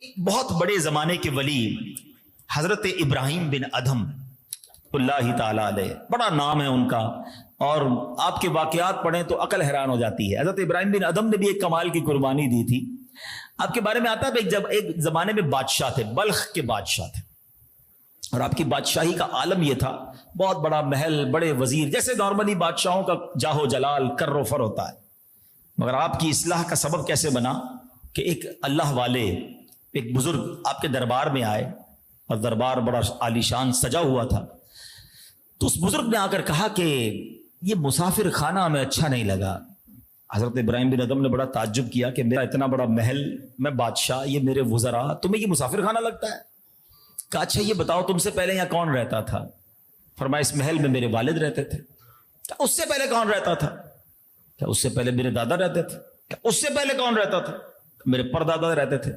بہت بڑے زمانے کے ولی حضرت ابراہیم بن ادھم اللہ تعالیٰ علیہ، بڑا نام ہے ان کا، اور آپ کے واقعات پڑھیں تو عقل حیران ہو جاتی ہے۔ حضرت ابراہیم بن ادھم نے بھی ایک کمال کی قربانی دی تھی۔ آپ کے بارے میں آتا ہے جب ایک زمانے میں بادشاہ تھے، بلخ کے بادشاہ تھے، اور آپ کی بادشاہی کا عالم یہ تھا، بہت بڑا محل، بڑے وزیر، جیسے نارملی بادشاہوں کا جاہ و جلال کر و فر ہوتا ہے، مگر آپ کی اصلاح کا سبب کیسے بنا کہ ایک اللہ والے ایک بزرگ آپ کے دربار میں آئے، اور دربار بڑا عالیشان سجا ہوا تھا، تو اس بزرگ نے آ کر کہا کہ یہ مسافر خانہ ہمیں اچھا نہیں لگا۔ حضرت ابراہیم بن ادھم نے بڑا تعجب کیا کہ میرا اتنا بڑا محل، میں بادشاہ، یہ میرے وزراء، تمہیں یہ مسافر خانہ لگتا ہے؟ کہا اچھا یہ بتاؤ تم سے پہلے یہاں کون رہتا تھا؟ فرمایا اس محل میں میرے والد رہتے تھے۔ کہا اس سے پہلے کون رہتا تھا؟ کیا اس سے پہلے میرے دادا رہتے تھے؟ کیا اس سے پہلے کون رہتا تھا؟ میرے پردادا رہتے تھے۔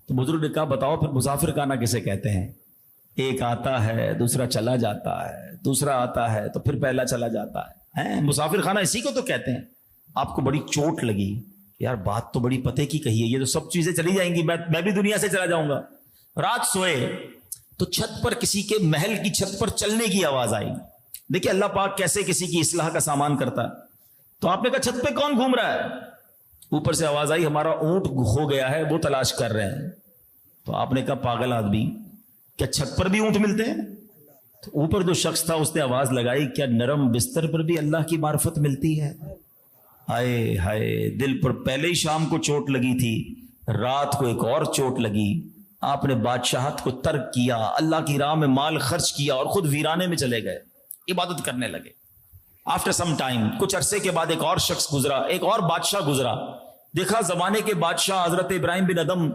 تو بزرگ نے کہا بتاؤ پھر مسافر خانہ کسے کہتے ہیں؟ ایک آتا ہے، دوسرا چلا جاتا ہے، دوسرا آتا ہے تو پھر پہلا چلا جاتا ہے، مسافر خانہ اسی کو تو کہتے ہیں۔ آپ کو بڑی چوٹ لگی، یار بات تو بڑی پتے کی کہی ہے، یہ تو سب چیزیں چلی جائیں گی، میں بھی دنیا سے چلا جاؤں گا۔ رات سوئے تو چھت پر کسی کے محل کی چھت پر چلنے کی آواز آئی۔ دیکھیں اللہ پاک کیسے کسی کی اصلاح کا سامان کرتا ہے۔ تو آپ نے کہا چھت پہ کون گھوم رہا ہے؟ اوپر سے آواز آئی ہمارا اونٹ کھو گیا ہے، وہ تلاش کر رہے ہیں۔ تو آپ نے کہا پاگل آدمی، کیا چھت پر بھی اونٹ ملتے ہیں؟ تو اوپر جو شخص تھا اس نے آواز لگائی کیا نرم بستر پر بھی اللہ کی معرفت ملتی ہے؟ ہائے ہائے، دل پر پہلے ہی شام کو چوٹ لگی تھی، رات کو ایک اور چوٹ لگی۔ آپ نے بادشاہت کو ترک کیا، اللہ کی راہ میں مال خرچ کیا اور خود ویرانے میں چلے گئے، عبادت کرنے لگے۔ آفٹر سم ٹائم، کچھ عرصے کے بعد ایک اور شخص گزرا، ایک اور بادشاہ گزرا۔ دیکھا زمانے کے بادشاہ حضرت ابراہیم بن ادھم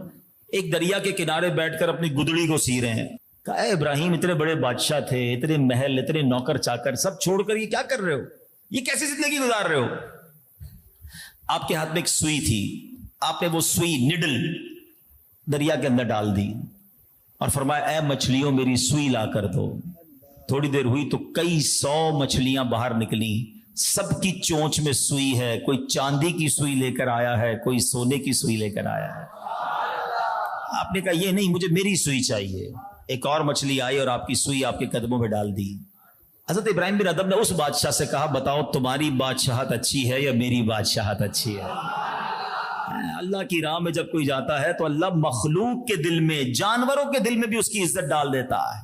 ایک دریا کے کنارے بیٹھ کر اپنی گدڑی کو سی رہے ہیں۔ کہا اے ابراہیم، اتنے بڑے بادشاہ تھے، اتنے محل، اتنے نوکر چاکر سب چھوڑ کر یہ کیا کر رہے ہو؟ یہ کیسی زندگی گزار رہے ہو؟ آپ کے ہاتھ میں ایک سوئی تھی، آپ نے وہ سوئی نڈل دریا کے اندر ڈال دی اور فرمایا اے مچھلیوں میری سوئی لا کر دو۔ تھوڑی دیر ہوئی تو کئی 100 مچھلیاں باہر نکلی، سب کی چونچ میں سوئی ہے، کوئی چاندی کی سوئی لے کر آیا ہے، کوئی سونے کی سوئی لے کر آیا ہے۔ آپ نے کہا یہ نہیں، مجھے میری سوئی چاہیے۔ ایک اور مچھلی آئی اور آپ کی سوئی آپ کے قدموں میں ڈال دی۔ حضرت ابراہیم بن ادھم نے اس بادشاہ سے کہا بتاؤ تمہاری بادشاہت اچھی ہے یا میری بادشاہت اچھی ہے؟ اللہ کی راہ میں جب کوئی جاتا ہے تو اللہ مخلوق کے دل میں، جانوروں کے دل میں بھی اس کی عزت ڈال دیتا ہے۔